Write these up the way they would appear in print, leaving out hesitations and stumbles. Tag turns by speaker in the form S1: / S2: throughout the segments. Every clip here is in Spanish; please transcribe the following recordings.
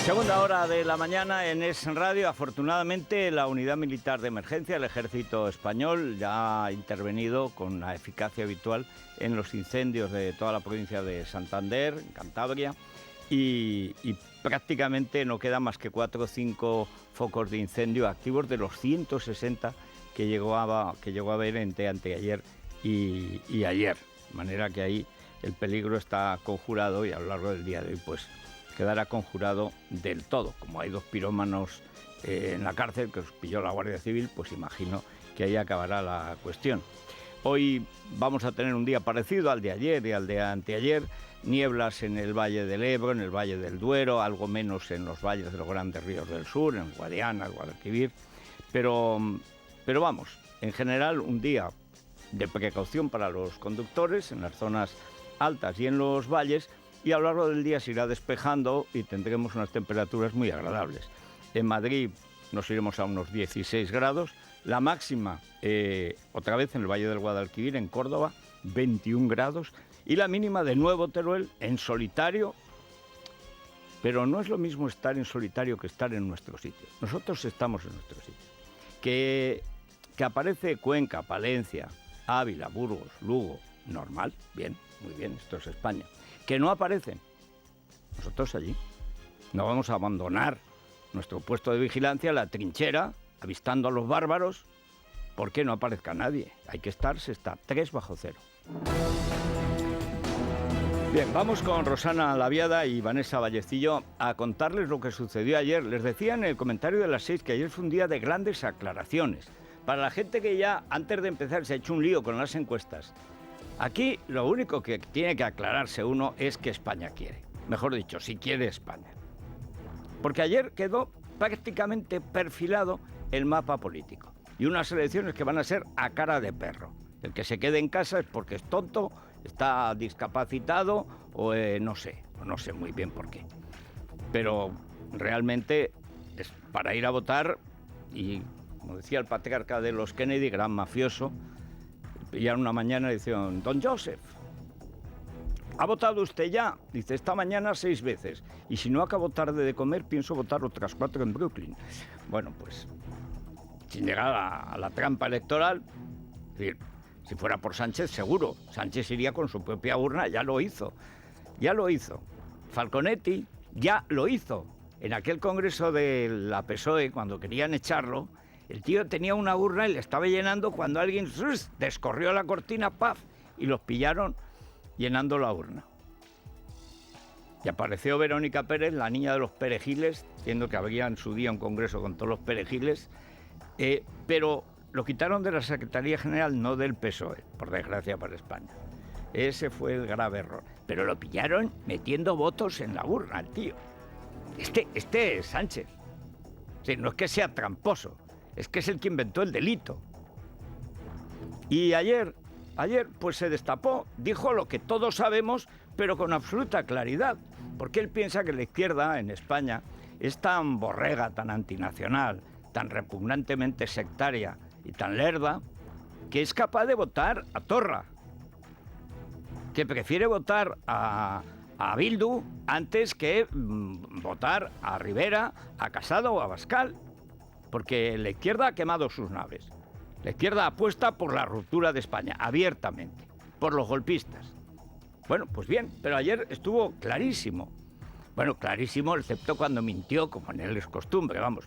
S1: Segunda hora de la mañana en Es Radio. Afortunadamente, la Unidad Militar de Emergencia, el Ejército Español, ya ha intervenido con la eficacia habitual en los incendios de toda la provincia de Santander, en Cantabria, y prácticamente no quedan más que 4 o 5 focos de incendio activos de los 160 que llegó a haber entre anteayer y ayer. De manera que ahí el peligro está conjurado y a lo largo del día de hoy pues quedará conjurado del todo. Como hay 2 pirómanos en la cárcel que os pilló la Guardia Civil, pues imagino que ahí acabará la cuestión. Hoy vamos a tener un día parecido al de ayer y al de anteayer. Nieblas en el Valle del Ebro, en el Valle del Duero, algo menos en los valles de los grandes ríos del sur, en Guadiana, el Guadalquivir. Pero vamos, en general un día de precaución para los conductores en las zonas altas y en los valles, y a lo largo del día se irá despejando y tendremos unas temperaturas muy agradables. En Madrid nos iremos a unos 16 grados, la máxima otra vez en el Valle del Guadalquivir, en Córdoba, 21 grados, y la mínima de nuevo Teruel, en solitario, pero no es lo mismo estar en solitario que estar en nuestro sitio. Nosotros estamos en nuestro sitio. Que aparece Cuenca, Palencia, Ávila, Burgos, Lugo, normal, bien, muy bien, esto es España. Que no aparecen, nosotros allí. No vamos a abandonar nuestro puesto de vigilancia, la trinchera, avistando a los bárbaros, porque no aparezca nadie. Hay que estar, se está 3 bajo cero. Bien, vamos con Rosana Laviada y Vanessa Vallecillo a contarles lo que sucedió ayer. Les decía en el comentario de las 6 que ayer fue un día de grandes aclaraciones. Para la gente que ya antes de empezar se ha hecho un lío con las encuestas, aquí lo único que tiene que aclararse uno es que España quiere. Mejor dicho, si quiere España. Porque ayer quedó prácticamente perfilado el mapa político. Y unas elecciones que van a ser a cara de perro. El que se quede en casa es porque es tonto, está discapacitado o no sé muy bien por qué. Pero realmente es para ir a votar y, como decía el patriarca de los Kennedy, gran mafioso, pillaron una mañana y decían: don Joseph, ¿ha votado usted ya? Dice, esta mañana 6 veces. Y si no acabo tarde de comer, pienso votar otras 4 en Brooklyn. Bueno, pues, sin llegar a la trampa electoral, es decir, si fuera por Sánchez, seguro. Sánchez iría con su propia urna, ya lo hizo. Falconetti ya lo hizo. En aquel congreso de la PSOE, cuando querían echarlo, el tío tenía una urna y le estaba llenando cuando alguien descorrió la cortina, ¡paf!, y los pillaron llenando la urna. Y apareció Verónica Pérez, la niña de los perejiles, diciendo que había en su día un congreso con todos los perejiles, pero lo quitaron de la Secretaría General, no del PSOE, por desgracia para España. Ese fue el grave error. Pero lo pillaron metiendo votos en la urna, el tío. Este es Sánchez. Sí, no es que sea tramposo, es que es el que inventó el delito. Y ayer pues se destapó, dijo lo que todos sabemos, pero con absoluta claridad, porque él piensa que la izquierda en España es tan borrega, tan antinacional, tan repugnantemente sectaria y tan lerda, que es capaz de votar a Torra, que prefiere votar a Bildu antes que votar a Rivera, a Casado o a Abascal, porque la izquierda ha quemado sus naves. La izquierda apuesta por la ruptura de España, abiertamente, por los golpistas. Bueno, pues bien, pero ayer estuvo clarísimo. Bueno, clarísimo, excepto cuando mintió, como en él es costumbre, vamos.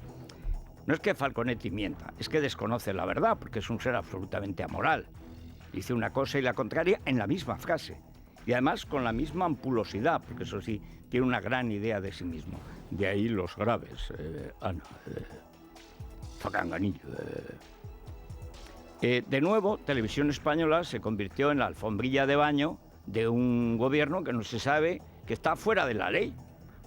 S1: No es que Falconetti mienta, es que desconoce la verdad, porque es un ser absolutamente amoral. Dice una cosa y la contraria en la misma frase. Y además con la misma ampulosidad, porque eso sí, tiene una gran idea de sí mismo. De ahí los graves. Facanganillo. De nuevo, Televisión Española se convirtió en la alfombrilla de baño de un gobierno que no se sabe, que está fuera de la ley.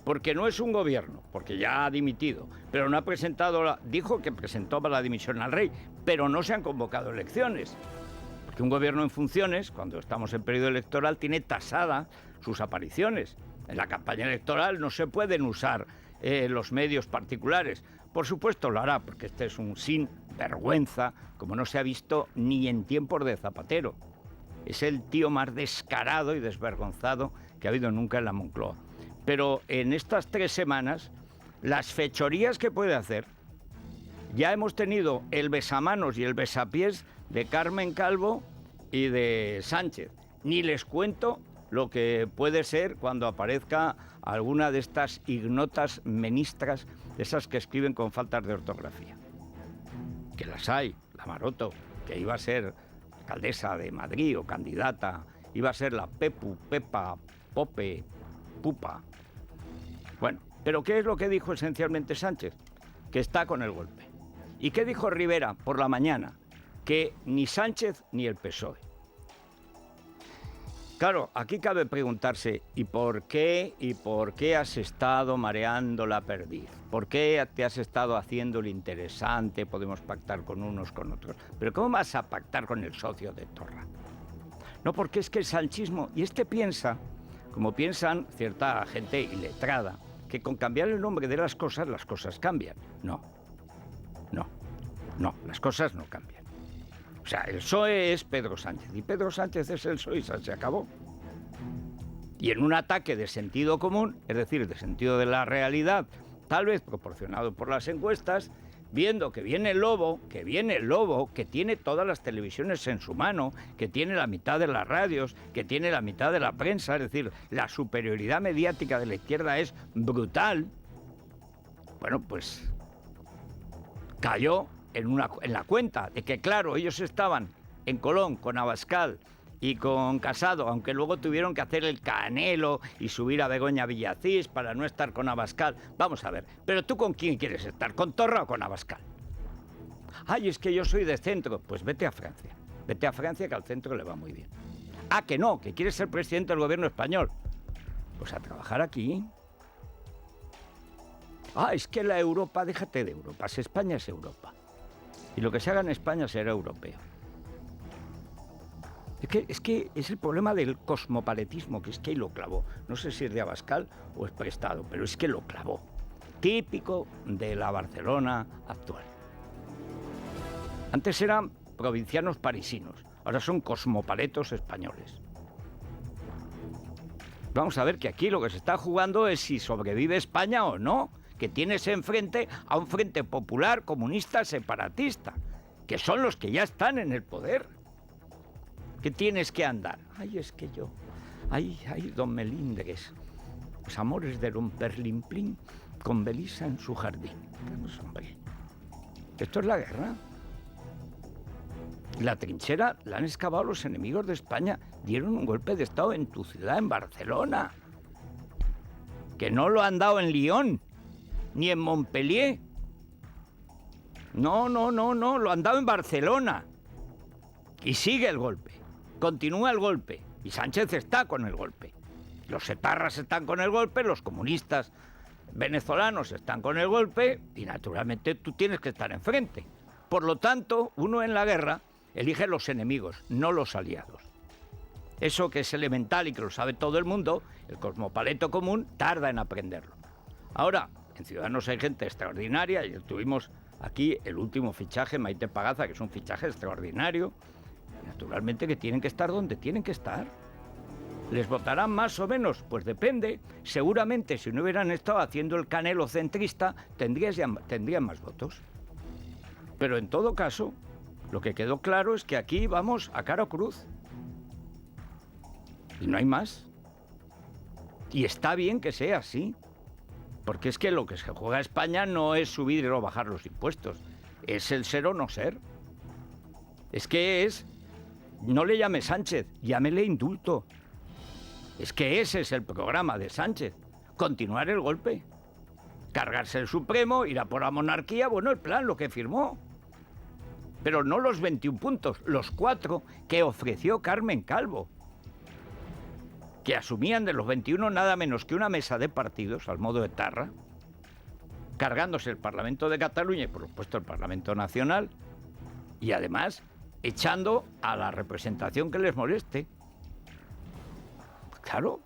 S1: Porque no es un gobierno, porque ya ha dimitido, pero no ha presentado, dijo que presentó la dimisión al rey, pero no se han convocado elecciones. Porque un gobierno en funciones, cuando estamos en periodo electoral, tiene tasadas sus apariciones. En la campaña electoral no se pueden usar los medios particulares. Por supuesto lo hará, porque este es un sinvergüenza, como no se ha visto ni en tiempos de Zapatero. Es el tío más descarado y desvergonzado que ha habido nunca en la Moncloa. Pero en estas 3 semanas las fechorías que puede hacer. Ya hemos tenido el besamanos y el besapiés de Carmen Calvo y de Sánchez. Ni les cuento lo que puede ser cuando aparezca alguna de estas ignotas ministras, de esas que escriben con faltas de ortografía. Que las hay, la Maroto, que iba a ser alcaldesa de Madrid o candidata, iba a ser la Pepu, Pepa, Pope, Pupa. Bueno, pero ¿qué es lo que dijo esencialmente Sánchez? Que está con el golpe. ¿Y qué dijo Rivera por la mañana? Que ni Sánchez ni el PSOE. Claro, aquí cabe preguntarse, ¿y por qué has estado mareando la perdiz? ¿Por qué te has estado haciendo el interesante? Podemos pactar con unos, con otros. Pero ¿cómo vas a pactar con el socio de Torra? No, porque es que el sanchismo, y piensa, como piensan cierta gente iletrada, que con cambiar el nombre de las cosas cambian. No, las cosas no cambian. O sea, el PSOE es Pedro Sánchez y Pedro Sánchez es el PSOE y se acabó. Y en un ataque de sentido común, es decir, de sentido de la realidad, tal vez proporcionado por las encuestas, viendo que viene el lobo, que tiene todas las televisiones en su mano, que tiene la mitad de las radios, que tiene la mitad de la prensa, es decir, la superioridad mediática de la izquierda es brutal. Bueno, pues cayó en la cuenta de que, claro, ellos estaban en Colón con Abascal y con Casado, aunque luego tuvieron que hacer el Canelo y subir a Begoña Villacís para no estar con Abascal. Vamos a ver, ¿pero tú con quién quieres estar? ¿Con Torra o con Abascal? Ay, es que yo soy de centro. Pues vete a Francia. Vete a Francia, que al centro le va muy bien. Ah, que no, que quieres ser presidente del gobierno español. Pues a trabajar aquí. Ah, es que la Europa, déjate de Europa. Si España es Europa. Y lo que se haga en España será europeo. Es que es el problema del cosmopaletismo, que es que ahí lo clavó. No sé si es de Abascal o es prestado, pero es que lo clavó. Típico de la Barcelona actual. Antes eran provincianos parisinos, ahora son cosmopaletos españoles. Vamos a ver que aquí lo que se está jugando es si sobrevive España o no, que tienes enfrente a un frente popular, comunista, separatista, que son los que ya están en el poder. ¿Qué tienes que andar? Ay, es que yo... Ay, don Melindres. Los amores de don Perlimplín con Belisa en su jardín. Pues, hombre, esto es la guerra. La trinchera la han excavado los enemigos de España. Dieron un golpe de Estado en tu ciudad, en Barcelona. Que no lo han dado en Lyon, ni en Montpellier. No, lo han dado en Barcelona. Y sigue el golpe. Continúa el golpe y Sánchez está con el golpe. Los etarras están con el golpe, los comunistas venezolanos están con el golpe y naturalmente tú tienes que estar enfrente. Por lo tanto, uno en la guerra elige los enemigos, no los aliados. Eso que es elemental y que lo sabe todo el mundo, el cosmopaleto común tarda en aprenderlo. Ahora, en Ciudadanos hay gente extraordinaria y tuvimos aquí el último fichaje, Maite Pagaza, que es un fichaje extraordinario. Naturalmente que tienen que estar donde tienen que estar. ¿Les votarán más o menos? Pues depende. Seguramente si no hubieran estado haciendo el Canelo centrista, tendrían más votos. Pero en todo caso, lo que quedó claro es que aquí vamos a cara o cruz. Y no hay más. Y está bien que sea así. Porque es que lo que se juega a España no es subir o bajar los impuestos. Es el ser o no ser. Es que es... No le llame Sánchez, llámele indulto. Es que ese es el programa de Sánchez. Continuar el golpe. Cargarse el Supremo, ir a por la monarquía, bueno, el plan, lo que firmó. Pero no los 21 puntos, los 4 que ofreció Carmen Calvo. Que asumían de los 21 nada menos que una mesa de partidos, al modo de Tarra, cargándose el Parlamento de Cataluña y por supuesto el Parlamento Nacional, y además echando a la representación que les moleste. Claro,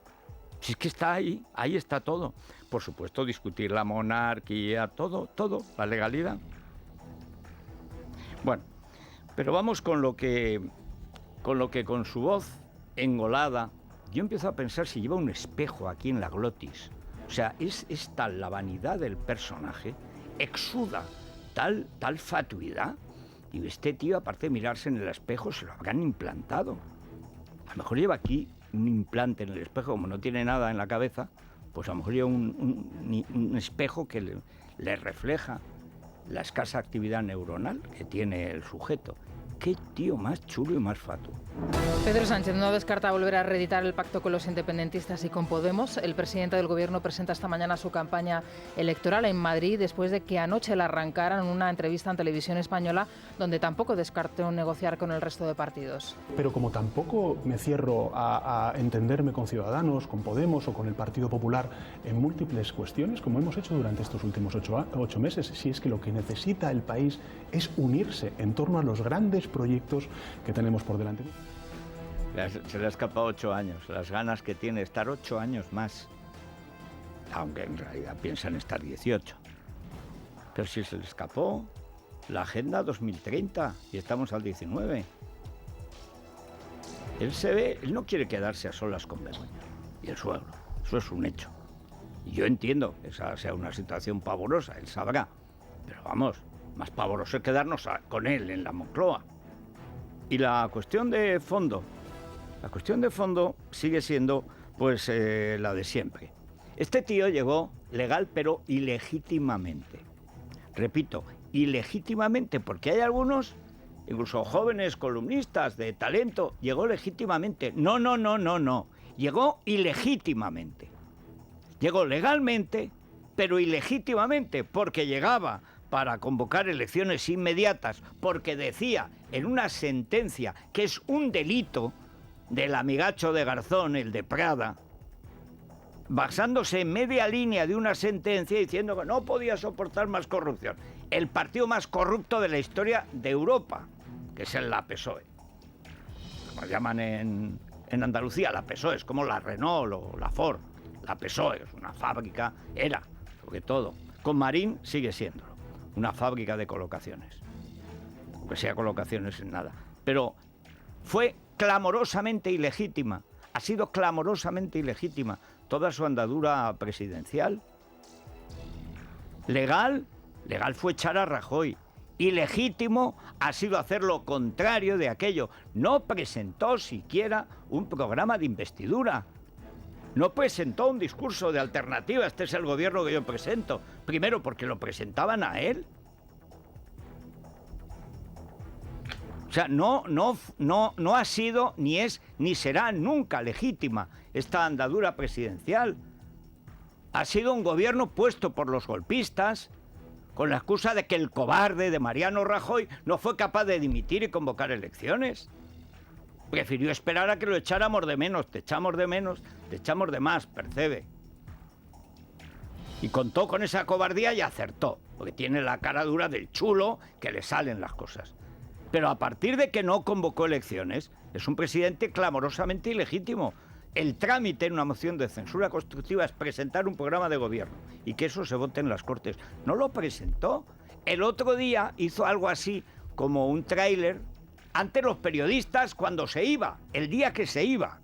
S1: si es que está ahí está todo. Por supuesto, discutir la monarquía, todo, la legalidad. Bueno, pero vamos con lo que con su voz engolada, yo empiezo a pensar si lleva un espejo aquí en la glotis O sea, es tal la vanidad del personaje, exuda tal fatuidad. Y este tío, aparte de mirarse en el espejo, se lo habrán implantado. A lo mejor lleva aquí un implante en el espejo, como no tiene nada en la cabeza, pues a lo mejor lleva un espejo que le refleja la escasa actividad neuronal que tiene el sujeto. Qué tío más chulo y más fatuo.
S2: Pedro Sánchez no descarta volver a reeditar el pacto con los independentistas y con Podemos. El presidente del Gobierno presenta esta mañana su campaña electoral en Madrid después de que anoche la arrancaran en una entrevista en Televisión Española, donde tampoco descartó negociar con el resto de partidos.
S3: Pero como tampoco me cierro a entenderme con Ciudadanos, con Podemos o con el Partido Popular en múltiples cuestiones, como hemos hecho durante estos últimos 8 meses, si es que lo que necesita el país es unirse en torno a los grandes proyectos que tenemos por delante.
S1: Se le ha escapado 8 años, las ganas que tiene de estar 8 años más, aunque en realidad piensan estar 18. Pero si se le escapó la Agenda 2030 y estamos al 19. Él no quiere quedarse a solas con Begoña y el suegro, eso es un hecho. Y yo entiendo que esa sea una situación pavorosa, él sabrá, pero vamos, más pavoroso es quedarnos con él en la Moncloa. Y la cuestión de fondo sigue siendo pues la de siempre. Este tío llegó legal pero ilegítimamente. Repito, ilegítimamente, porque hay algunos, incluso jóvenes columnistas de talento, llegó legítimamente. No. Llegó ilegítimamente. Llegó legalmente, pero ilegítimamente, porque llegaba para convocar elecciones inmediatas, porque decía en una sentencia que es un delito del amigacho de Garzón, el de Prada, basándose en media línea de una sentencia diciendo que no podía soportar más corrupción. El partido más corrupto de la historia de Europa, que es la PSOE. Como llaman en Andalucía, la PSOE es como la Renault o la Ford. La PSOE es una fábrica, era, sobre todo. Con Marín sigue siéndolo, una fábrica de colocaciones. Aunque sea colocaciones en nada. Pero fue clamorosamente ilegítima, ha sido clamorosamente ilegítima toda su andadura presidencial. Legal fue echar a Rajoy. Ilegítimo ha sido hacer lo contrario de aquello. No presentó siquiera un programa de investidura. No presentó un discurso de alternativa. Este es el gobierno que yo presento. Primero porque lo presentaban a él. O sea, no ha sido, ni es, ni será nunca legítima esta andadura presidencial. Ha sido un gobierno puesto por los golpistas con la excusa de que el cobarde de Mariano Rajoy no fue capaz de dimitir y convocar elecciones. Prefirió esperar a que lo echáramos de menos. Te echamos de menos, te echamos de más, percebe. Y contó con esa cobardía y acertó, porque tiene la cara dura del chulo que le salen las cosas. Pero a partir de que no convocó elecciones, es un presidente clamorosamente ilegítimo. El trámite en una moción de censura constructiva es presentar un programa de gobierno y que eso se vote en las Cortes. No lo presentó. El otro día hizo algo así como un tráiler ante los periodistas cuando se iba, el día que se iba.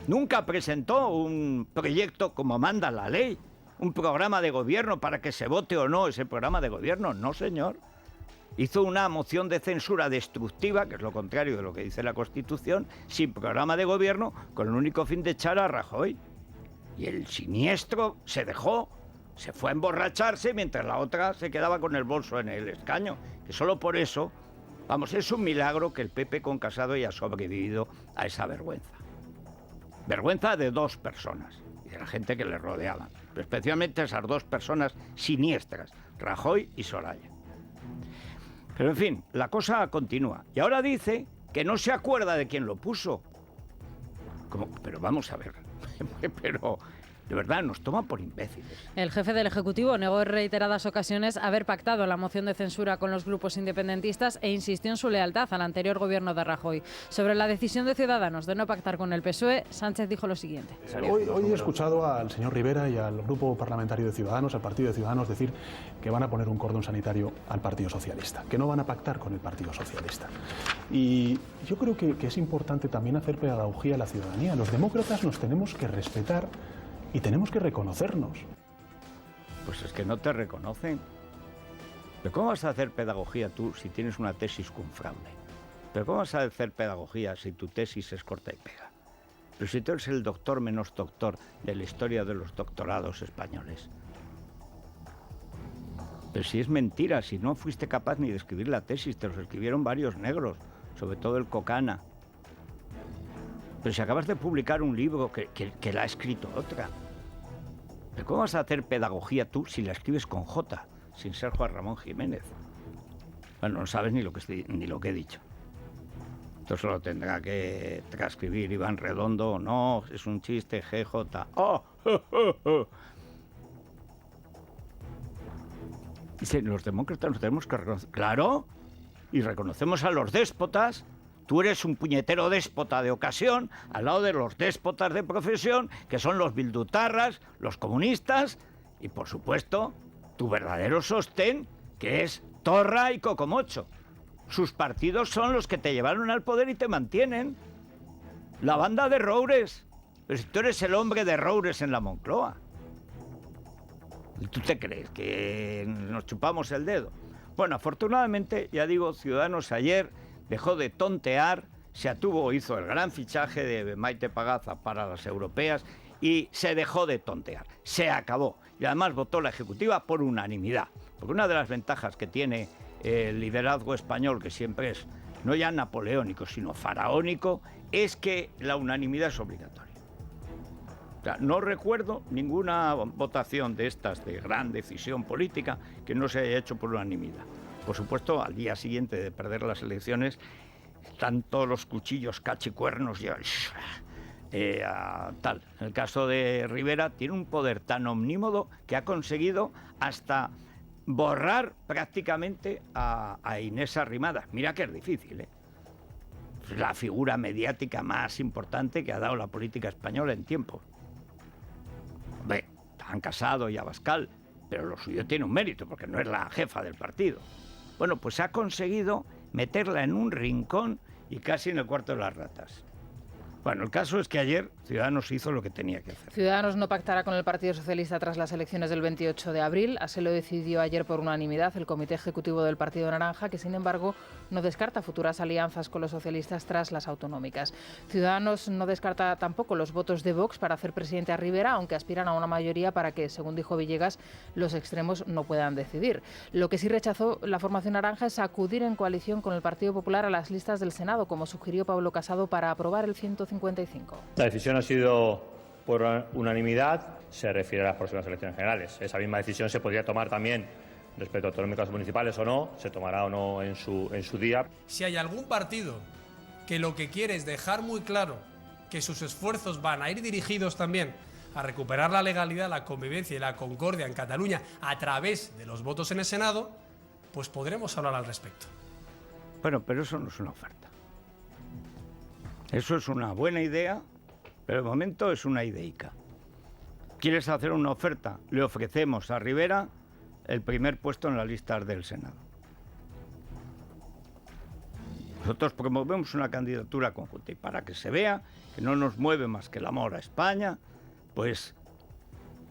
S1: Nunca presentó un proyecto como manda la ley, un programa de gobierno para que se vote o no ese programa de gobierno. No, señor. Hizo una moción de censura destructiva, que es lo contrario de lo que dice la Constitución, sin programa de gobierno, con el único fin de echar a Rajoy. Y el siniestro se dejó, se fue a emborracharse, mientras la otra se quedaba con el bolso en el escaño. Que solo por eso, vamos, es un milagro que el PP con Casado haya sobrevivido a esa vergüenza. Vergüenza de 2 personas y de la gente que le rodeaban, pero especialmente esas 2 personas siniestras, Rajoy y Soraya. Pero en fin, la cosa continúa. Y ahora dice que no se acuerda de quién lo puso. ¿Cómo? Pero vamos a ver. Pero de verdad nos toman por imbéciles.
S2: El jefe del Ejecutivo negó en reiteradas ocasiones haber pactado la moción de censura con los grupos independentistas e insistió en su lealtad al anterior gobierno de Rajoy. Sobre la decisión de Ciudadanos de no pactar con el PSOE, Sánchez dijo lo siguiente.
S3: Hoy he escuchado al señor Rivera y al grupo parlamentario de Ciudadanos, al Partido de Ciudadanos, decir que van a poner un cordón sanitario al Partido Socialista, que no van a pactar con el Partido Socialista. Y yo creo que es importante también hacer pedagogía a la ciudadanía. Los demócratas nos tenemos que respetar y tenemos que reconocernos.
S1: Pues es que no te reconocen. ¿Pero cómo vas a hacer pedagogía tú si tienes una tesis con fraude? ¿Pero cómo vas a hacer pedagogía si tu tesis es corta y pega? Pero si tú eres el doctor menos doctor de la historia de los doctorados españoles. Pero si es mentira, si no fuiste capaz ni de escribir la tesis, te los escribieron varios negros, sobre todo el Cocana. Pero si acabas de publicar un libro que la ha escrito otra. ¿Pero cómo vas a hacer pedagogía tú si la escribes con J, sin ser Juan Ramón Jiménez? Bueno, no sabes ni lo que he dicho. Entonces lo tendrá que transcribir Iván Redondo. No, es un chiste, GJ. ¡Oh! Dicen, los demócratas nos tenemos que reconocer. ¡Claro! Y reconocemos a los déspotas. Tú eres un puñetero déspota de ocasión al lado de los déspotas de profesión, que son los bildutarras, los comunistas y, por supuesto, tu verdadero sostén, que es Torra y Cocomocho. Sus partidos son los que te llevaron al poder y te mantienen. La banda de Roures. Pero si tú eres el hombre de Roures en la Moncloa. ¿Y tú te crees que nos chupamos el dedo? Bueno, afortunadamente, ya digo, Ciudadanos ayer dejó de tontear, hizo el gran fichaje de Maite Pagaza para las europeas y se dejó de tontear. Se acabó. Y además votó la Ejecutiva por unanimidad. Porque una de las ventajas que tiene el liderazgo español, que siempre es no ya napoleónico, sino faraónico, es que la unanimidad es obligatoria. O sea, no recuerdo ninguna votación de estas de gran decisión política que no se haya hecho por unanimidad. Por supuesto, al día siguiente de perder las elecciones, están todos los cuchillos cachicuernos y tal. En el caso de Rivera, tiene un poder tan omnímodo que ha conseguido hasta borrar prácticamente a Inés Arrimadas. Mira que es difícil, ¿eh? Es la figura mediática más importante que ha dado la política española en tiempo. Hombre, han Casado y Abascal, pero lo suyo tiene un mérito, porque no es la jefa del partido. Bueno, pues ha conseguido meterla en un rincón y casi en el cuarto de las ratas. Bueno, el caso es que ayer Ciudadanos hizo lo que tenía que hacer.
S2: Ciudadanos no pactará con el Partido Socialista tras las elecciones del 28 de abril. Así lo decidió ayer por unanimidad el Comité Ejecutivo del Partido Naranja, que sin embargo no descarta futuras alianzas con los socialistas tras las autonómicas. Ciudadanos no descarta tampoco los votos de Vox para hacer presidente a Rivera, aunque aspiran a una mayoría para que, según dijo Villegas, los extremos no puedan decidir. Lo que sí rechazó la formación naranja es acudir en coalición con el Partido Popular a las listas del Senado, como sugirió Pablo Casado, para aprobar el 155.
S4: La decisión ha sido por unanimidad, se refiere a las próximas elecciones generales. Esa misma decisión se podría tomar también respecto a autonómicas municipales o no, se tomará o no en su día.
S5: Si hay algún partido que lo que quiere es dejar muy claro que sus esfuerzos van a ir dirigidos también a recuperar la legalidad, la convivencia y la concordia en Cataluña a través de los votos en el Senado, pues podremos hablar al respecto.
S1: Bueno, pero eso no es una oferta. Eso es una buena idea, pero de momento es una ideica. ¿Quieres hacer una oferta? Le ofrecemos a Rivera el primer puesto en las listas del Senado. Nosotros promovemos una candidatura conjunta y para que se vea que no nos mueve más que el amor a España, pues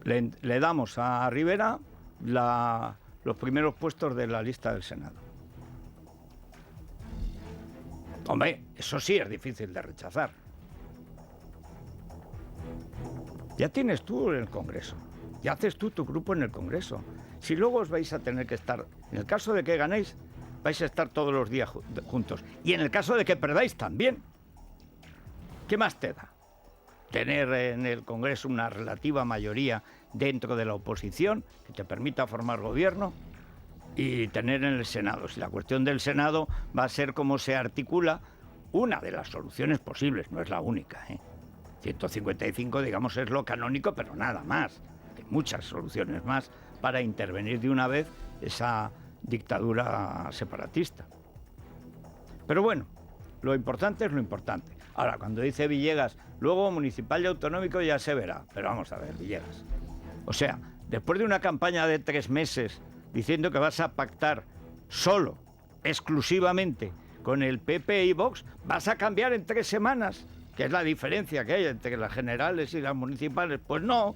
S1: le damos a Rivera los primeros puestos de la lista del Senado. Hombre, eso sí es difícil de rechazar. Ya tienes tú en el Congreso, ya haces tú tu grupo en el Congreso. Si luego os vais a tener que estar, en el caso de que ganéis, vais a estar todos los días juntos. Y en el caso de que perdáis también. ¿Qué más te da? Tener en el Congreso una relativa mayoría dentro de la oposición que te permita formar gobierno. Y tener en el Senado. Si la cuestión del Senado va a ser cómo se articula una de las soluciones posibles, no es la única, 155, digamos, es lo canónico, pero nada más. Hay muchas soluciones más para intervenir de una vez esa dictadura separatista. Pero bueno, lo importante es lo importante. Ahora, cuando dice Villegas, luego municipal y autonómico ya se verá. Pero vamos a ver, Villegas. O sea, después de una campaña de 3 meses diciendo que vas a pactar solo, exclusivamente, con el PP y Vox, vas a cambiar en 3 semanas, que es la diferencia que hay entre las generales y las municipales. Pues no,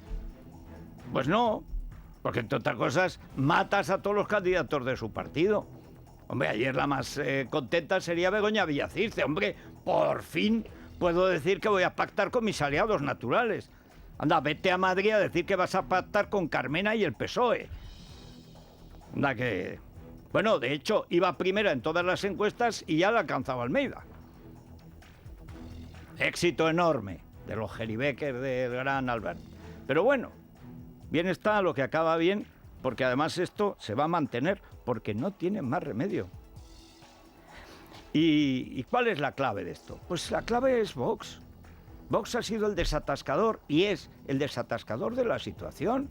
S1: Pues no, porque entre otras cosas matas a todos los candidatos de su partido. Hombre, ayer la más contenta sería Begoña Villacís. Hombre, por fin puedo decir que voy a pactar con mis aliados naturales. Anda, vete a Madrid a decir que vas a pactar con Carmena y el PSOE. Anda que... Bueno, de hecho, iba primera en todas las encuestas y ya la alcanzaba Almeida. Éxito enorme de los Geribeckers del gran Albert. Pero bueno, bien está lo que acaba bien, porque además esto se va a mantener, porque no tienen más remedio. ¿Y cuál es la clave de esto? Pues la clave es Vox. Vox ha sido el desatascador y es el desatascador de la situación.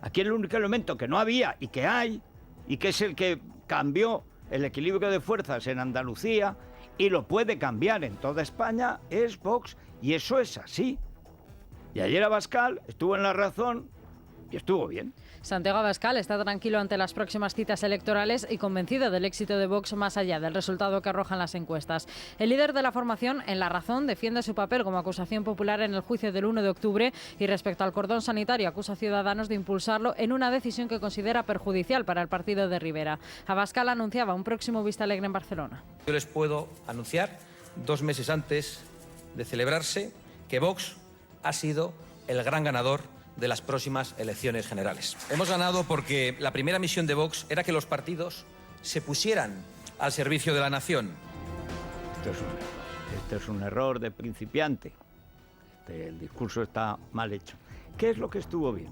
S1: Aquí el único elemento que no había y que hay, y que es el que cambió el equilibrio de fuerzas en Andalucía y lo puede cambiar en toda España, es Vox. Y eso es así. Y ayer Abascal estuvo en la razón y estuvo bien.
S6: Santiago Abascal está tranquilo ante las próximas citas electorales y convencido del éxito de Vox más allá del resultado que arrojan las encuestas. El líder de la formación, en La Razón, defiende su papel como acusación popular en el juicio del 1 de octubre y respecto al cordón sanitario acusa a Ciudadanos de impulsarlo en una decisión que considera perjudicial para el partido de Rivera. Abascal anunciaba un próximo Vista Alegre en Barcelona.
S7: Yo les puedo anunciar, 2 meses antes de celebrarse, que Vox ha sido el gran ganador de las próximas elecciones generales. Hemos ganado porque la primera misión de Vox era que los partidos se pusieran al servicio de la nación.
S1: Esto es un error de principiante. El discurso está mal hecho. ¿Qué es lo que estuvo bien?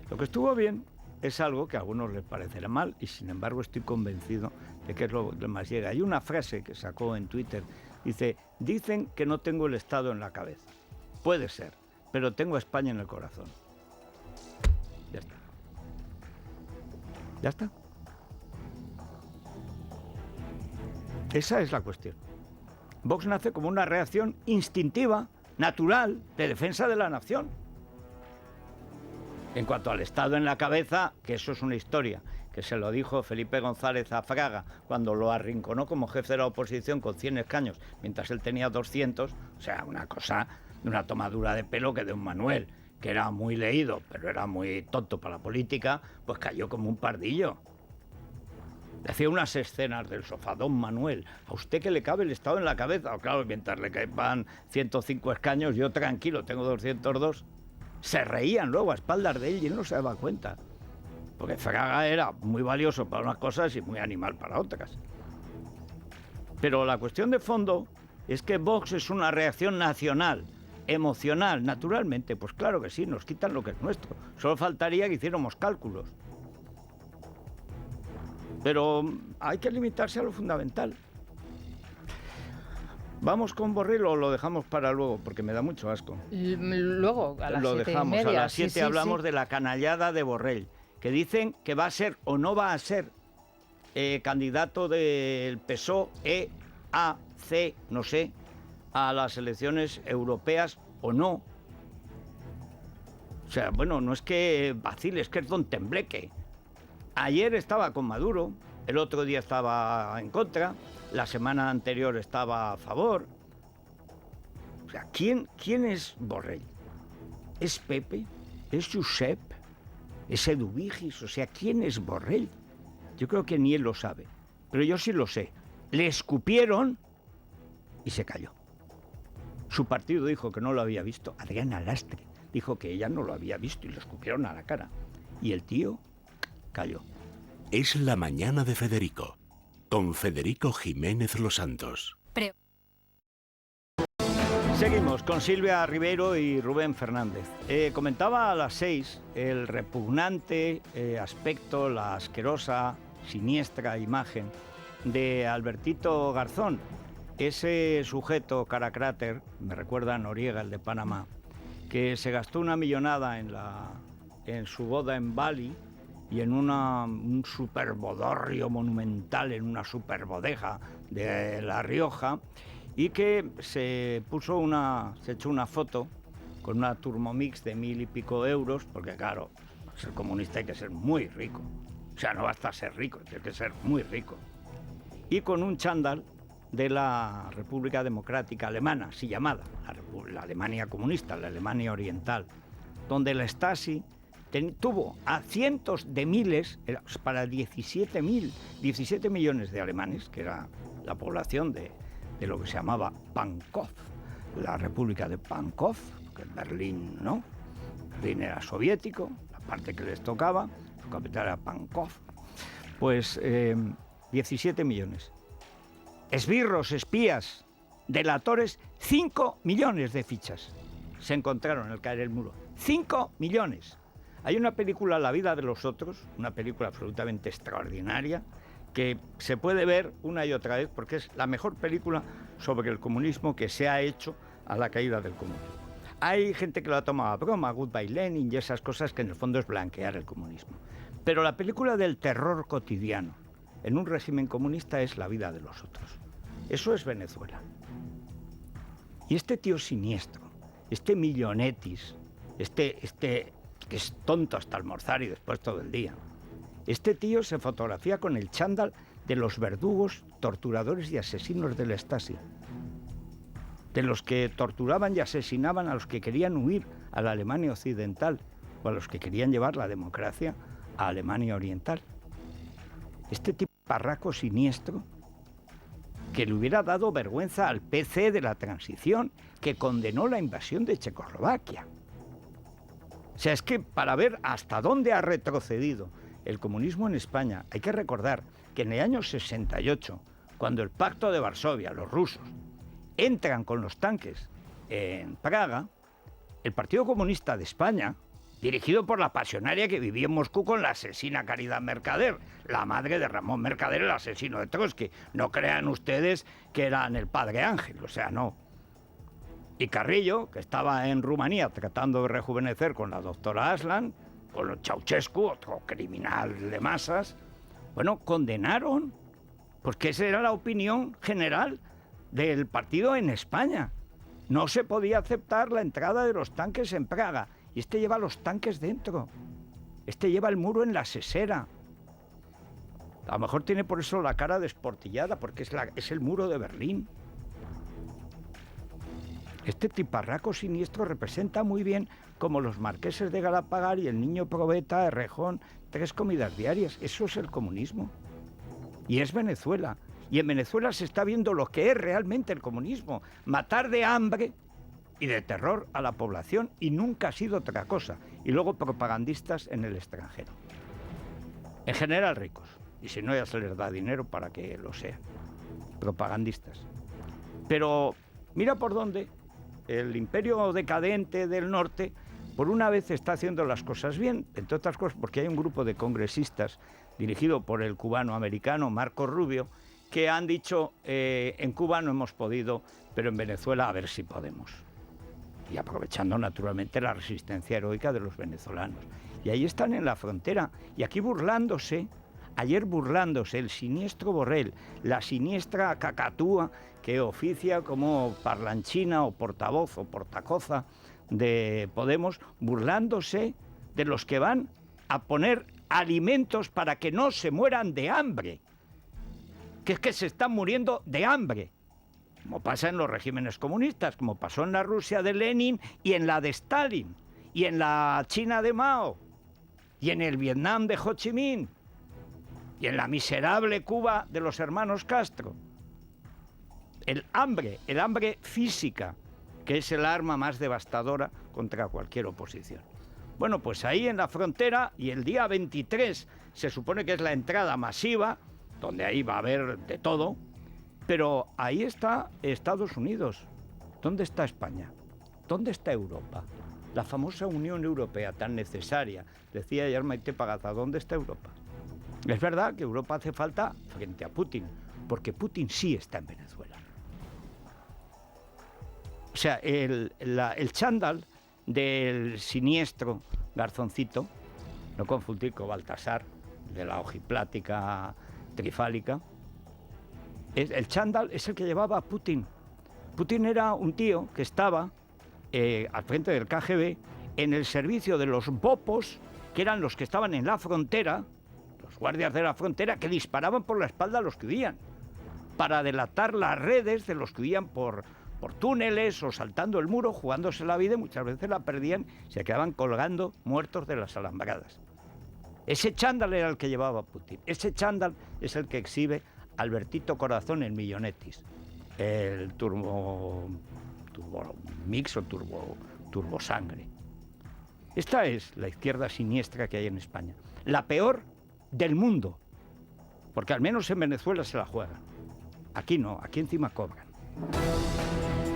S1: Lo que estuvo bien es algo que a algunos les parecerá mal y sin embargo estoy convencido de que es lo que más llega. Hay una frase que sacó en Twitter, dice, dicen que no tengo el Estado en la cabeza. Puede ser, pero tengo a España en el corazón. Ya está. Ya está. Esa es la cuestión. Vox nace como una reacción instintiva, natural, de defensa de la nación. En cuanto al Estado en la cabeza, que eso es una historia, que se lo dijo Felipe González a Fraga cuando lo arrinconó como jefe de la oposición con 100 escaños, mientras él tenía 200, o sea, una cosa de una tomadura de pelo que de un Manuel, que era muy leído, pero era muy tonto para la política, pues cayó como un pardillo. Hacía unas escenas del sofá, don Manuel, ¿a usted que le cabe el Estado en la cabeza? O claro, mientras le caían 105 escaños, yo tranquilo, tengo 202. Se reían luego a espaldas de él y él no se daba cuenta. Porque Fraga era muy valioso para unas cosas y muy animal para otras. Pero la cuestión de fondo es que Vox es una reacción nacional, emocional, naturalmente. Pues claro que sí, nos quitan lo que es nuestro. Solo faltaría que hiciéramos cálculos. Pero hay que limitarse a lo fundamental. ¿Vamos con Borrell o lo dejamos para luego? Porque me da mucho asco.
S2: Luego, a las 7:30.
S1: Lo dejamos, a las 7 hablamos de la canallada de Borrell, que dicen que va a ser o no va a ser candidato del PSOE, A, C, no sé, a las elecciones europeas o no. O sea, bueno, no es que vacile, es que es don Tembleque. Ayer estaba con Maduro, el otro día estaba en contra, la semana anterior estaba a favor. O sea, ¿quién es Borrell? ¿Es Pepe? ¿Es Josep? ¿Es Eduvigis? O sea, ¿quién es Borrell? Yo creo que ni él lo sabe, pero yo sí lo sé. Le escupieron y se cayó. Su partido dijo que no lo había visto. Adriana Lastre dijo que ella no lo había visto y le escupieron a la cara. Y el tío cayó.
S8: Es la mañana de Federico, con Federico Jiménez Los Santos.
S1: Seguimos con Silvia Ribeiro y Rubén Fernández. Comentaba a las 6 el repugnante aspecto, la asquerosa, siniestra imagen de Albertito Garzón, ese sujeto caracráter, me recuerda a Noriega, el de Panamá, que se gastó una millonada en su boda en Bali y en un superbodorrio monumental, en una superbodeja de La Rioja, y que se echó una foto con una Thermomix de 1.000 y pico euros, porque claro, para ser comunista hay que ser muy rico. O sea, no basta ser rico, hay que ser muy rico. Y con un chándal de la República Democrática Alemana, así llamada, la Alemania comunista, la Alemania oriental, donde la Stasi tuvo a cientos de miles, para 17 millones de alemanes, que era la población de lo que se llamaba Pankow, la República de Pankow, que es Berlín, ¿no? Berlín era soviético, la parte que les tocaba, su capital era Pankow. Pues 17 millones. Esbirros, espías, delatores, 5 millones de fichas se encontraron al caer el muro. 5 millones. Hay una película, La vida de los otros, una película absolutamente extraordinaria, que se puede ver una y otra vez porque es la mejor película sobre el comunismo que se ha hecho a la caída del comunismo. Hay gente que lo ha tomado a broma, Goodbye Lenin y esas cosas que en el fondo es blanquear el comunismo. Pero la película del terror cotidiano en un régimen comunista es La vida de los otros. Eso es Venezuela. Y este tío siniestro, este Millonetis, este que es tonto hasta almorzar y después todo el día, este tío se fotografía con el chándal de los verdugos, torturadores y asesinos de la Stasi, de los que torturaban y asesinaban a los que querían huir a la Alemania occidental o a los que querían llevar la democracia a Alemania oriental. Este tipo parraco siniestro que le hubiera dado vergüenza al PC de la transición, que condenó la invasión de Checoslovaquia. O sea, es que para ver hasta dónde ha retrocedido el comunismo en España, hay que recordar que en el año 68, cuando el Pacto de Varsovia, los rusos, entran con los tanques en Praga, el Partido Comunista de España, dirigido por la pasionaria que vivía en Moscú con la asesina Caridad Mercader, la madre de Ramón Mercader, el asesino de Trotsky. No crean ustedes que eran el padre Ángel, o sea, no. Y Carrillo, que estaba en Rumanía tratando de rejuvenecer con la doctora Aslan, con Ceausescu, otro criminal de masas, bueno, condenaron, porque esa era la opinión general del partido en España. No se podía aceptar la entrada de los tanques en Praga. Y este lleva los tanques dentro. Este lleva el muro en la sesera. A lo mejor tiene por eso la cara desportillada, porque es el muro de Berlín. Este tiparraco siniestro representa muy bien como los marqueses de Galapagar y el niño probeta, Errejón, 3 comidas diarias. Eso es el comunismo. Y es Venezuela. Y en Venezuela se está viendo lo que es realmente el comunismo. Matar de hambre y de terror a la población, y nunca ha sido otra cosa. Y luego propagandistas en el extranjero. En general ricos. Y si no, ya se les da dinero para que lo sean. Propagandistas. Pero mira por dónde el imperio decadente del norte, por una vez está haciendo las cosas bien, entre otras cosas porque hay un grupo de congresistas dirigido por el cubano-americano Marco Rubio, que han dicho, en Cuba no hemos podido, pero en Venezuela a ver si podemos. Y aprovechando naturalmente la resistencia heroica de los venezolanos. Y ahí están en la frontera, y aquí burlándose, ayer burlándose el siniestro Borrell, la siniestra Cacatúa, que oficia como parlanchina o portavoz o portacoza de Podemos, burlándose de los que van a poner alimentos para que no se mueran de hambre. Que es que se están muriendo de hambre. Como pasa en los regímenes comunistas, como pasó en la Rusia de Lenin y en la de Stalin, y en la China de Mao, y en el Vietnam de Ho Chi Minh, y en la miserable Cuba de los hermanos Castro. El hambre física, que es el arma más devastadora contra cualquier oposición. Bueno, pues ahí en la frontera, y el día 23 se supone que es la entrada masiva, donde ahí va a haber de todo, pero ahí está Estados Unidos. ¿Dónde está España? ¿Dónde está Europa? La famosa Unión Europea tan necesaria. Decía ayer Maite Pagaza, ¿dónde está Europa? Es verdad que Europa hace falta frente a Putin, porque Putin sí está en Venezuela. O sea, el chándal del siniestro Garzoncito, no confundir con Baltasar, de la ojiplática trifálica, el chándal es el que llevaba a Putin. Putin era un tío que estaba al frente del KGB en el servicio de los bopos, que eran los que estaban en la frontera, los guardias de la frontera, que disparaban por la espalda a los que huían, para delatar las redes de los que huían por por túneles o saltando el muro, jugándose la vida, y muchas veces la perdían, se quedaban colgando muertos de las alambradas. Ese chándal era el que llevaba Putin. Ese chándal es el que exhibe Albertito Corazón en Millonetis, el turbo mix o turbo sangre. Esta es la izquierda siniestra que hay en España. La peor del mundo, porque al menos en Venezuela se la juegan. Aquí no, aquí encima cobran.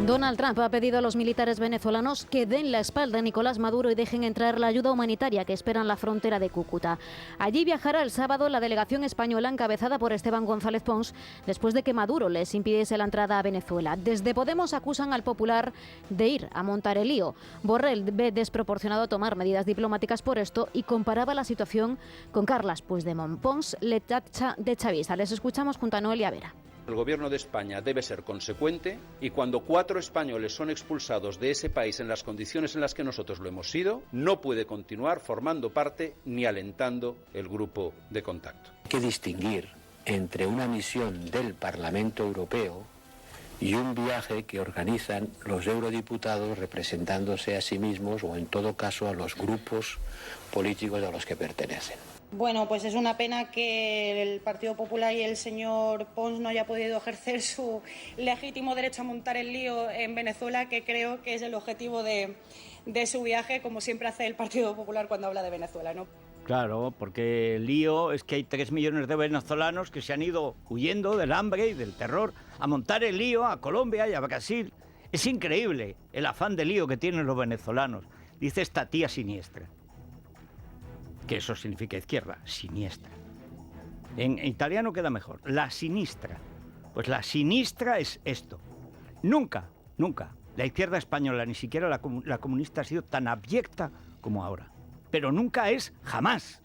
S9: Donald Trump ha pedido a los militares venezolanos que den la espalda a Nicolás Maduro y dejen entrar la ayuda humanitaria que esperan la frontera de Cúcuta. Allí viajará el sábado la delegación española encabezada por Esteban González Pons, después de que Maduro les impidiese la entrada a Venezuela. Desde Podemos acusan al Popular de ir a montar el lío. Borrell ve desproporcionado tomar medidas diplomáticas por esto y comparaba la situación con Carles Puigdemont. Pons le tacha de chavista. Les escuchamos junto a Noelia Vera.
S10: El gobierno de España debe ser consecuente y cuando 4 españoles son expulsados de ese país en las condiciones en las que nosotros lo hemos sido, no puede continuar formando parte ni alentando el grupo de contacto.
S11: Hay que distinguir entre una misión del Parlamento Europeo y un viaje que organizan los eurodiputados representándose a sí mismos o en todo caso a los grupos políticos a los que pertenecen.
S12: Bueno, pues es una pena que el Partido Popular y el señor Pons no haya podido ejercer su legítimo derecho a montar el lío en Venezuela, que creo que es el objetivo de su viaje, como siempre hace el Partido Popular cuando habla de Venezuela, ¿no?
S1: Claro, porque el lío es que hay 3 millones de venezolanos que se han ido huyendo del hambre y del terror a montar el lío a Colombia y a Brasil. Es increíble el afán de lío que tienen los venezolanos, dice esta tía siniestra. Que eso significa izquierda, siniestra. En italiano queda mejor, la sinistra. Pues la sinistra es esto. Nunca la izquierda española, ni siquiera la comunista, ha sido tan abyecta como ahora. Pero nunca es jamás.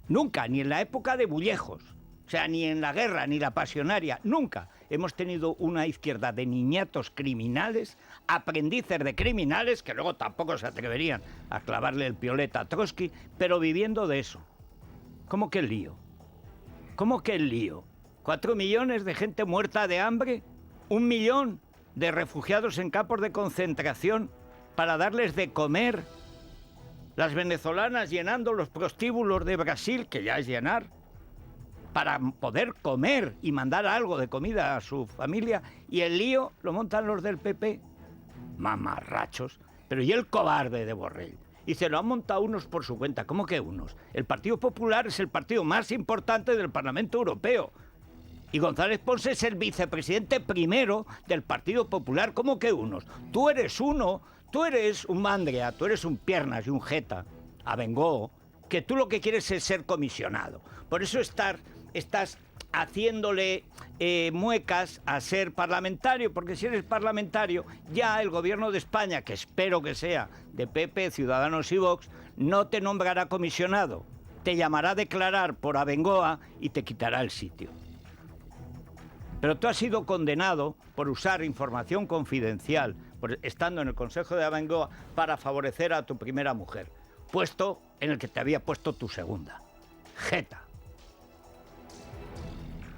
S1: Nunca, ni en la época de Bullejos. O sea, ni en la guerra, ni la pasionaria. Nunca hemos tenido una izquierda de niñatos criminales, aprendices de criminales, que luego tampoco se atreverían a clavarle el pioleta a Trotsky, pero viviendo de eso. ¿Cómo que el lío? ¿Cómo que el lío? 4 millones de gente muerta de hambre, 1 millón de refugiados en campos de concentración para darles de comer, las venezolanas llenando los prostíbulos de Brasil, que ya es llenar, para poder comer y mandar algo de comida a su familia, y el lío lo montan los del PP. Mamarrachos. Pero ¿y el cobarde de Borrell? Y se lo han montado unos por su cuenta. ¿Cómo que unos? El Partido Popular es el partido más importante del Parlamento Europeo. Y González Pons es el vicepresidente primero del Partido Popular. ¿Cómo que unos? Tú eres uno, tú eres un mandria, tú eres un piernas y un jeta, Abengoa, que tú lo que quieres es ser comisionado. Por eso estás haciéndole muecas a ser parlamentario, porque si eres parlamentario, ya el gobierno de España, que espero que sea de PP, Ciudadanos y Vox, no te nombrará comisionado. Te llamará a declarar por Abengoa y te quitará el sitio. Pero tú has sido condenado por usar información confidencial, estando en el Consejo de Abengoa, para favorecer a tu primera mujer, puesto en el que te había puesto tu segunda. Jeta.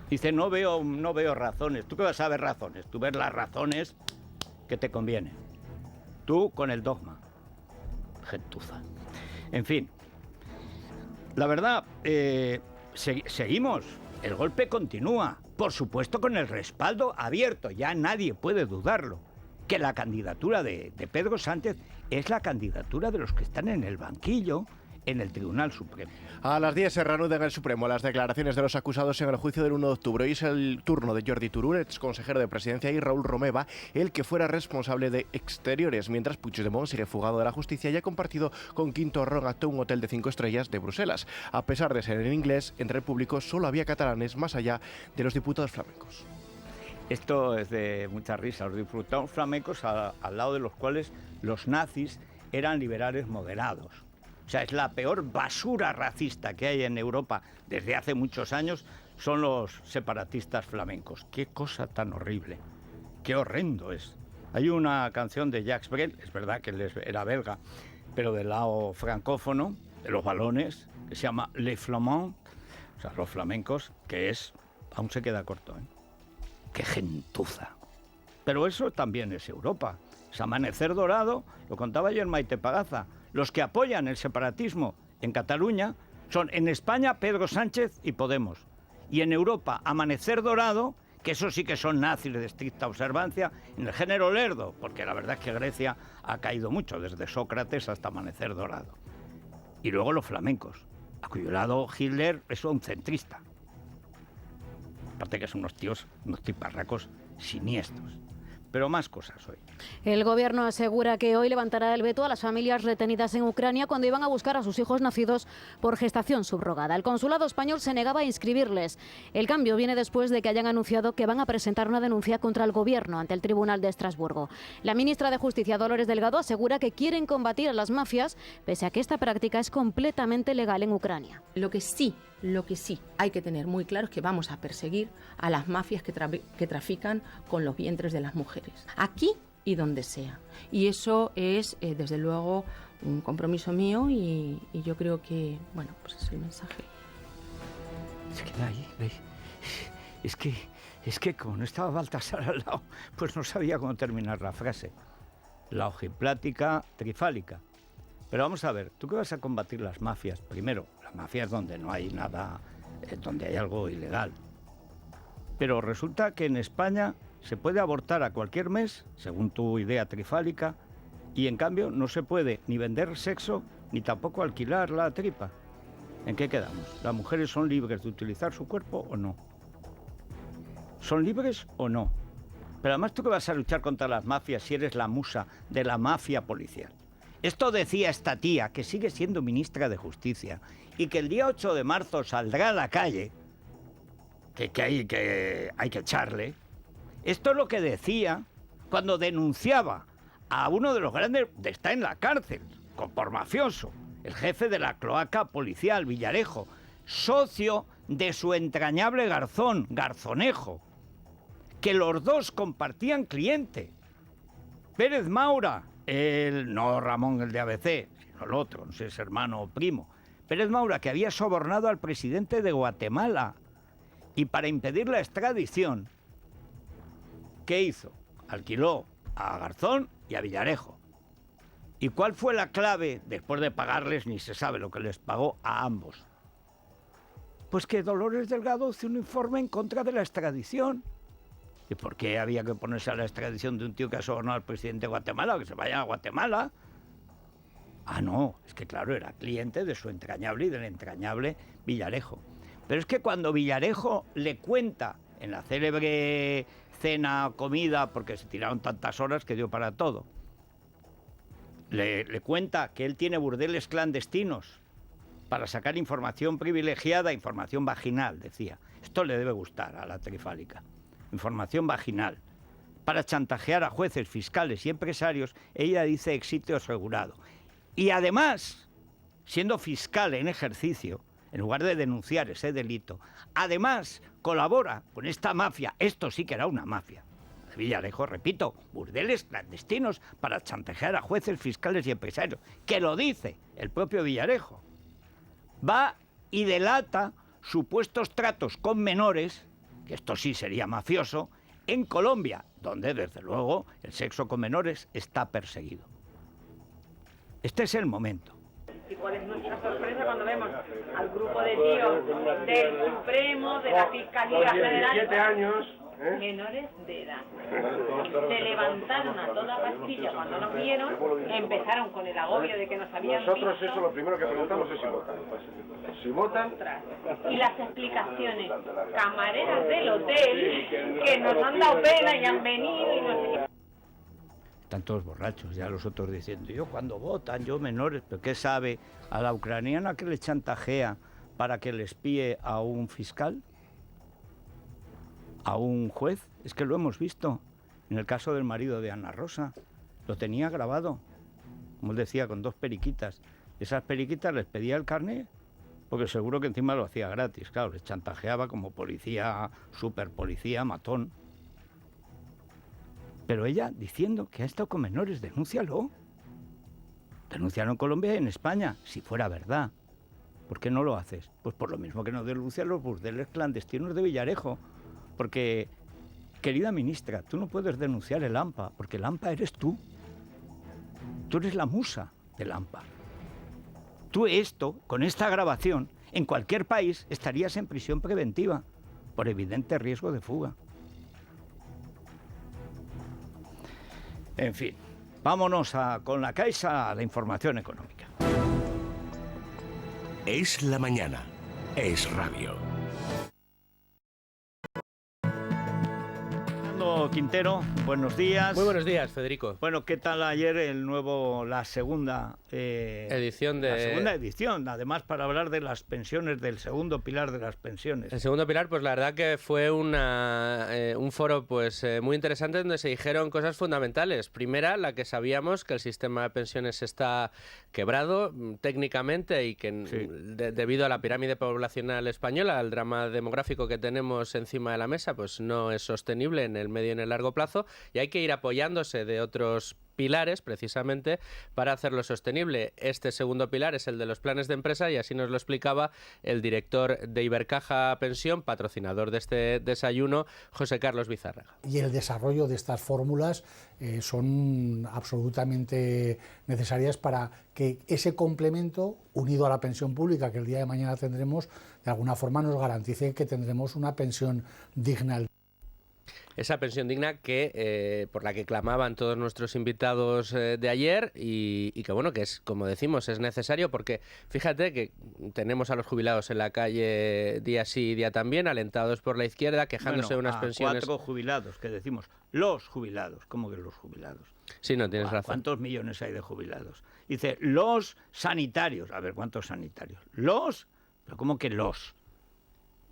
S1: Dice, no veo razones. ¿Tú qué vas a ver razones? Tú ves las razones que te convienen. Tú con el dogma. Gentuza. En fin. La verdad, seguimos. El golpe continúa. Por supuesto con el respaldo abierto. Ya nadie puede dudarlo. Que la candidatura de Pedro Sánchez es la candidatura de los que están en el banquillo en el Tribunal Supremo.
S13: A las 10 se reanudan en el Supremo las declaraciones de los acusados en el juicio del 1 de octubre. Hoy es el turno de Jordi Turull, exconsejero de Presidencia, y Raúl Romeva, el que fuera responsable de Exteriores, mientras Puigdemont sigue fugado de la justicia y ha compartido con Quinto Rongato un hotel de 5 estrellas de Bruselas. A pesar de ser en inglés, entre el público solo había catalanes, más allá de los diputados flamencos.
S1: Esto es de mucha risa. Los diputados flamencos, al lado de los cuales los nazis eran liberales moderados. O sea, es la peor basura racista que hay en Europa desde hace muchos años, son los separatistas flamencos. Qué cosa tan horrible, qué horrendo es. Hay una canción de Jacques Brel, es verdad que él era belga, pero del lado francófono, de los balones, que se llama Les Flamands, o sea, los flamencos, que es, aún se queda corto, ¿eh? Qué gentuza, Pero eso también es Europa. Es Amanecer Dorado, lo contaba ayer Maite Pagaza. Los que apoyan el separatismo en Cataluña son en España Pedro Sánchez y Podemos. Y en Europa Amanecer Dorado, que eso sí que son nazis de estricta observancia, en el género lerdo, porque la verdad es que Grecia ha caído mucho, desde Sócrates hasta Amanecer Dorado. Y luego los flamencos, a cuyo lado Hitler es un centrista. Aparte que son unos tíos, unos tiparracos siniestros. Pero más cosas hoy.
S9: El gobierno asegura que hoy levantará el veto a las familias retenidas en Ucrania cuando iban a buscar a sus hijos nacidos por gestación subrogada. El consulado español se negaba a inscribirles. El cambio viene después de que hayan anunciado que van a presentar una denuncia contra el gobierno ante el Tribunal de Estrasburgo. La ministra de Justicia, Dolores Delgado, asegura que quieren combatir a las mafias, pese a que esta práctica es completamente legal en Ucrania.
S14: Lo que sí hay que tener muy claro es que vamos a perseguir a las mafias que trafican con los vientres de las mujeres, aquí y donde sea. Y eso es, desde luego, un compromiso mío y yo creo que, bueno, pues es el mensaje.
S1: Es que ahí, es que como no estaba Baltasar al lado, pues no sabía cómo terminar la frase. La ojiplática trifálica. Pero vamos a ver, ¿tú qué vas a combatir las mafias? Primero, las mafias donde no hay nada, donde hay algo ilegal. Pero resulta que en España se puede abortar a cualquier mes, según tu idea trifálica, y en cambio no se puede ni vender sexo ni tampoco alquilar la tripa. ¿En qué quedamos? ¿Las mujeres son libres de utilizar su cuerpo o no? ¿Son libres o no? Pero además, ¿tú qué vas a luchar contra las mafias si eres la musa de la mafia policial? Esto decía esta tía, que sigue siendo ministra de Justicia, y que el día 8 de marzo saldrá a la calle, que hay que echarle. Esto es lo que decía cuando denunciaba a uno de los grandes, está en la cárcel, por mafioso, el jefe de la cloaca policial, Villarejo, socio de su entrañable Garzón, Garzonejo, que los dos compartían cliente. Pérez Maura, no Ramón el de ABC, sino el otro, no sé, es hermano o primo. Pérez Maura, que había sobornado al presidente de Guatemala y para impedir la extradición, ¿qué hizo? Alquiló a Garzón y a Villarejo. ¿Y cuál fue la clave? Después de pagarles, ni se sabe lo que les pagó a ambos. Pues que Dolores Delgado hizo un informe en contra de la extradición. ¿Y por qué había que ponerse a la extradición de un tío que ha sobornado al presidente de Guatemala? Que se vaya a Guatemala. Ah, no, es que claro, era cliente de su entrañable y del entrañable Villarejo. Pero es que cuando Villarejo le cuenta en la célebre cena, comida, porque se tiraron tantas horas que dio para todo, le cuenta que él tiene burdeles clandestinos para sacar información privilegiada, información vaginal, decía. Esto le debe gustar a la trifálica. Información vaginal, para chantajear a jueces, fiscales y empresarios, ella dice éxito asegurado. Y además, siendo fiscal en ejercicio, en lugar de denunciar ese delito, además colabora con esta mafia, esto sí que era una mafia, de Villarejo, repito, burdeles clandestinos para chantajear a jueces, fiscales y empresarios, que lo dice el propio Villarejo. Va y delata supuestos tratos con menores, que esto sí sería mafioso, en Colombia, donde desde luego el sexo con menores está perseguido. Este es el momento.
S15: ¿Y cuál es nuestra sorpresa cuando vemos al grupo de tíos del Supremo, de la Fiscalía General,
S16: 17 años,
S15: menores de edad? Se levantaron a toda pastilla cuando nos vieron, empezaron con el agobio de que nos habían
S16: nosotros
S15: visto.
S16: eso lo primero que preguntamos es si votan. Si votan...
S15: Y las explicaciones, camareras del hotel, que nos han dado pena y han venido y no sé qué.
S1: Están todos borrachos, ya los otros diciendo, yo cuando votan, yo menores, pero ¿qué sabe a la ucraniana que le chantajea para que le espíe a un fiscal? ¿A un juez? Es que lo hemos visto en el caso del marido de Ana Rosa, lo tenía grabado, como él decía, con 2 periquitas. Esas periquitas les pedía el carnet, porque seguro que encima lo hacía gratis, claro, les chantajeaba como policía, superpolicía, matón. Pero ella diciendo que ha estado con menores, denúncialo. Denúncialo en Colombia y en España, si fuera verdad. ¿Por qué no lo haces? Pues por lo mismo que no denuncian los burdeles clandestinos de Villarejo. Porque Querida ministra, tú no puedes denunciar el AMPA, porque el AMPA eres tú. Tú eres la musa del AMPA. Tú con esta grabación, en cualquier país estarías en prisión preventiva por evidente riesgo de fuga. En fin, vámonos con la Caixa a la información económica.
S8: Es la mañana. Es radio.
S1: Quintero, buenos días.
S17: Muy buenos días, Federico.
S1: Bueno, ¿qué tal ayer la segunda
S17: edición
S1: La segunda edición, además para hablar de las pensiones, del segundo pilar de las pensiones.
S17: El segundo pilar, pues la verdad que fue un foro pues muy interesante donde se dijeron cosas fundamentales. Primera, la que sabíamos, que el sistema de pensiones está quebrado técnicamente y que debido a la pirámide poblacional española, al drama demográfico que tenemos encima de la mesa, pues no es sostenible en el medio y en el largo plazo, y hay que ir apoyándose de otros pilares precisamente para hacerlo sostenible. Este segundo pilar es el de los planes de empresa y así nos lo explicaba el director de Ibercaja Pensión, patrocinador de este desayuno, José Carlos Bizárraga.
S18: Y el desarrollo de estas fórmulas son absolutamente necesarias para que ese complemento, unido a la pensión pública que el día de mañana tendremos, de alguna forma nos garantice que tendremos una pensión digna.
S17: Esa pensión digna que por la que clamaban todos nuestros invitados de ayer y que bueno, que es, como decimos, es necesario porque fíjate que tenemos a los jubilados en la calle día sí y día también, alentados por la izquierda, quejándose de unas pensiones.
S1: 4 jubilados, que decimos los jubilados. ¿Cómo que los jubilados?
S17: Sí, no, tienes razón.
S1: ¿Cuántos millones hay de jubilados? Dice, los sanitarios. A ver, ¿cuántos sanitarios? Los, pero ¿cómo que los?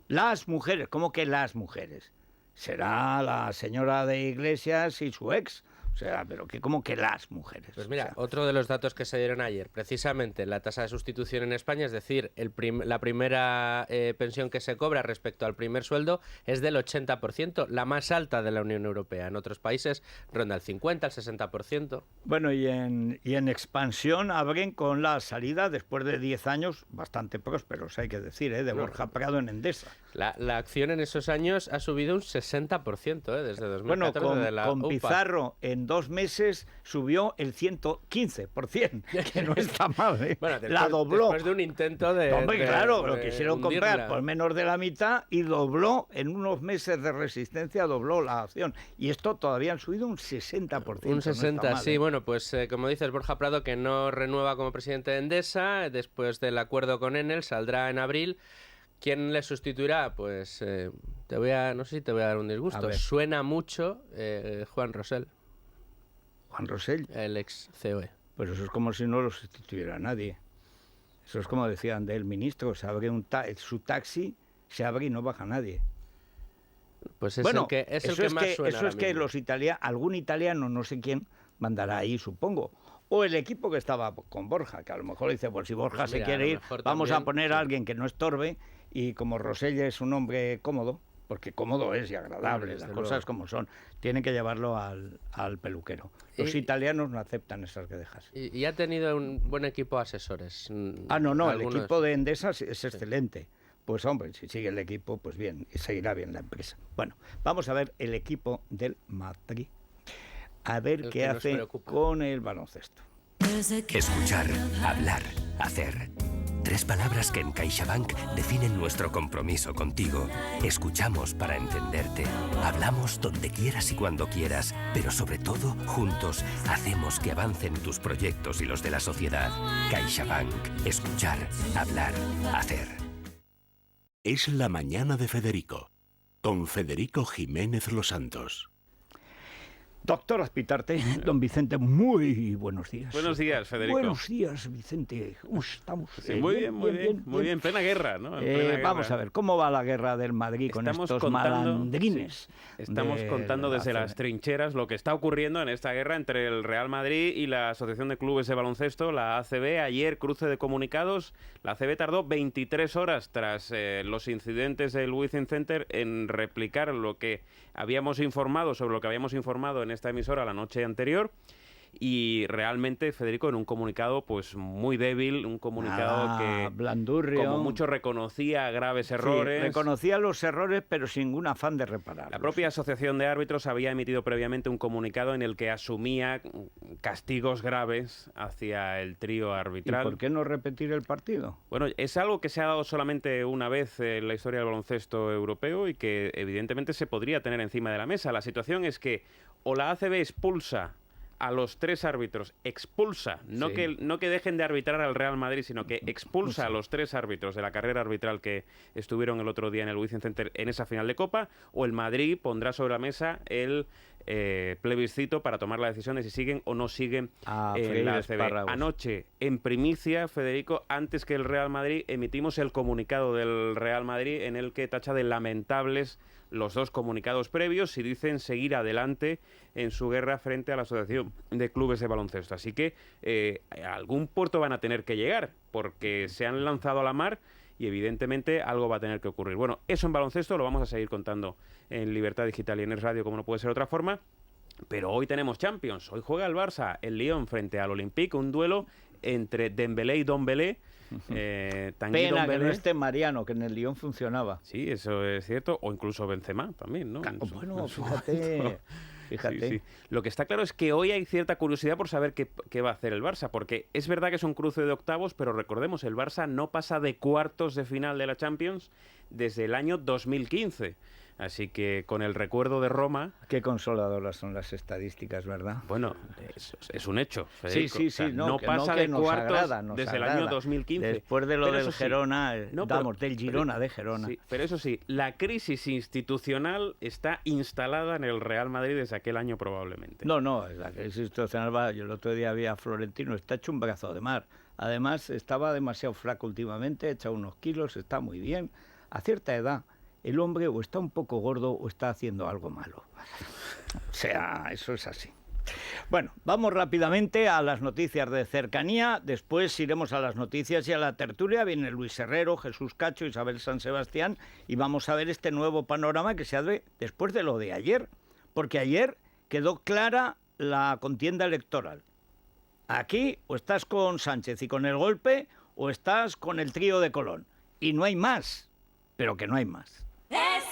S1: Las mujeres, ¿cómo que las mujeres? Será la señora de Iglesias y su ex. O sea, pero que como que las mujeres.
S17: Pues mira, otro de los datos que se dieron ayer, precisamente la tasa de sustitución en España, es decir, la primera pensión que se cobra respecto al primer sueldo es del 80%, la más alta de la Unión Europea. En otros países ronda el 50%, el 60%.
S1: Bueno, y en expansión abren con la salida, después de 10 años, bastante prósperos, hay que decir, de Borja Prado en Endesa.
S17: La acción en esos años ha subido un 60%, desde 2014.
S1: Bueno, con Pizarro en 2 meses subió el 115%, que no está mal, ¿eh?
S17: Bueno,
S1: la dobló.
S17: Después de un intento de...
S1: Hombre, claro, lo quisieron comprar por menos de la mitad y dobló, en unos meses de resistencia, dobló la acción. Y esto todavía han subido un 60%.
S17: Un 60%,
S1: no mal,
S17: sí. Bueno, pues como dices, Borja Prado, que no renueva como presidente de Endesa, después del acuerdo con Enel, saldrá en abril. ¿Quién le sustituirá? Pues no sé si te voy a dar un disgusto. Suena mucho Juan Rosell.
S1: ¿Juan Rosell?
S17: El ex COE.
S1: Pues eso es como si no lo sustituyera nadie. Eso es como decían del ministro, se abre su taxi, se abre y no baja nadie.
S17: Pues es el que más suena.
S1: Eso es que algún italiano, no sé quién, mandará ahí, supongo. O el equipo que estaba con Borja, que a lo mejor dice, pues si Borja se quiere ir, vamos a poner a alguien que no estorbe, y como Rosell es un hombre cómodo, porque cómodo es y agradable, las cosas como son, tienen que llevarlo al peluquero. Los italianos no aceptan esas quejas.
S17: Y ha tenido un buen equipo de asesores.
S1: No, el equipo de Endesa es excelente. Pues hombre, si sigue el equipo, pues bien, y seguirá bien la empresa. Bueno, vamos a ver el equipo del Madrid. A ver qué hace con el baloncesto.
S8: Escuchar, hablar, hacer. 3 palabras que en CaixaBank definen nuestro compromiso contigo. Escuchamos para entenderte. Hablamos donde quieras y cuando quieras, pero sobre todo, juntos, hacemos que avancen tus proyectos y los de la sociedad. CaixaBank. Escuchar, hablar, hacer. Es la mañana de Federico, con Federico Jiménez Los Santos.
S1: Doctor Azpitarte, don Vicente, muy buenos días.
S19: Buenos días, Federico.
S1: Buenos días, Vicente. Estamos
S19: muy bien. Plena guerra, ¿no?
S1: Vamos a ver, ¿cómo va la guerra del Madrid con estos malandrines?
S19: Estamos contando desde las trincheras lo que está ocurriendo en esta guerra entre el Real Madrid y la Asociación de Clubes de Baloncesto, la ACB. Ayer, cruce de comunicados, la ACB tardó 23 horas tras los incidentes del Within Center en replicar lo que habíamos informado, sobre lo que habíamos informado en esta emisora la noche anterior. y realmente, Federico, en un comunicado pues muy débil, un comunicado que
S1: blandurrio,
S19: como mucho reconocía graves errores.
S1: Sí, reconocía los errores, pero sin ningún afán de repararlos.
S19: La propia Asociación de Árbitros había emitido previamente un comunicado en el que asumía castigos graves hacia el trío arbitral.
S1: ¿Y por qué no repetir el partido?
S19: Bueno, es algo que se ha dado solamente una vez en la historia del baloncesto europeo y que evidentemente se podría tener encima de la mesa. La situación es que o la ACB expulsa a los 3 árbitros, expulsa, no que dejen de arbitrar al Real Madrid, sino que expulsa a los 3 árbitros de la carrera arbitral que estuvieron el otro día en el Wizzing Center en esa final de Copa, o el Madrid pondrá sobre la mesa el plebiscito para tomar la decisión de si siguen o no siguen en la ACB. Anoche, en primicia, Federico, antes que el Real Madrid, emitimos el comunicado del Real Madrid en el que tacha de lamentables los 2 comunicados previos y dicen seguir adelante en su guerra frente a la Asociación de Clubes de Baloncesto. Así que a algún puerto van a tener que llegar, porque se han lanzado a la mar y evidentemente algo va a tener que ocurrir. Bueno, eso en baloncesto lo vamos a seguir contando en Libertad Digital y en Es Radio, como no puede ser de otra forma. Pero hoy tenemos Champions. Hoy juega el Barça, el Lyon frente al Olympique, un duelo entre Dembélé y Dombélé.
S1: Pena que no esté Mariano, que en el Lyon funcionaba.
S19: Sí, eso es cierto. O incluso Benzema también, ¿no?
S1: Bueno, fíjate.
S19: Sí, sí. Lo que está claro es que hoy hay cierta curiosidad por saber qué va a hacer el Barça, porque es verdad que es un cruce de octavos, pero recordemos, el Barça no pasa de cuartos de final de la Champions desde el año 2015. Así que con el recuerdo de Roma...
S1: Qué consoladoras son las estadísticas, ¿verdad?
S19: Bueno, es un hecho, Federico.
S1: Sí,
S19: o sea,
S1: no
S19: pasa de cuartos desde el año 2015.
S1: Después de lo del Girona, del Girona de Gerona.
S19: Sí, pero eso sí, la crisis institucional está instalada en el Real Madrid desde aquel año probablemente.
S1: No, la crisis institucional yo el otro día vi a Florentino, está hecho un brazo de mar. Además, estaba demasiado flaco últimamente, echa unos kilos, está muy bien. A cierta edad, el hombre o está un poco gordo o está haciendo algo malo. O sea, eso es así. Bueno, vamos rápidamente a las noticias de cercanía, después iremos a las noticias y a la tertulia. Viene Luis Herrero, Jesús Cacho, Isabel San Sebastián y vamos a ver este nuevo panorama que se abre después de lo de ayer, porque ayer quedó clara la contienda electoral. Aquí o estás con Sánchez y con el golpe o estás con el trío de Colón. Y no hay más, pero que no hay más.
S20: Es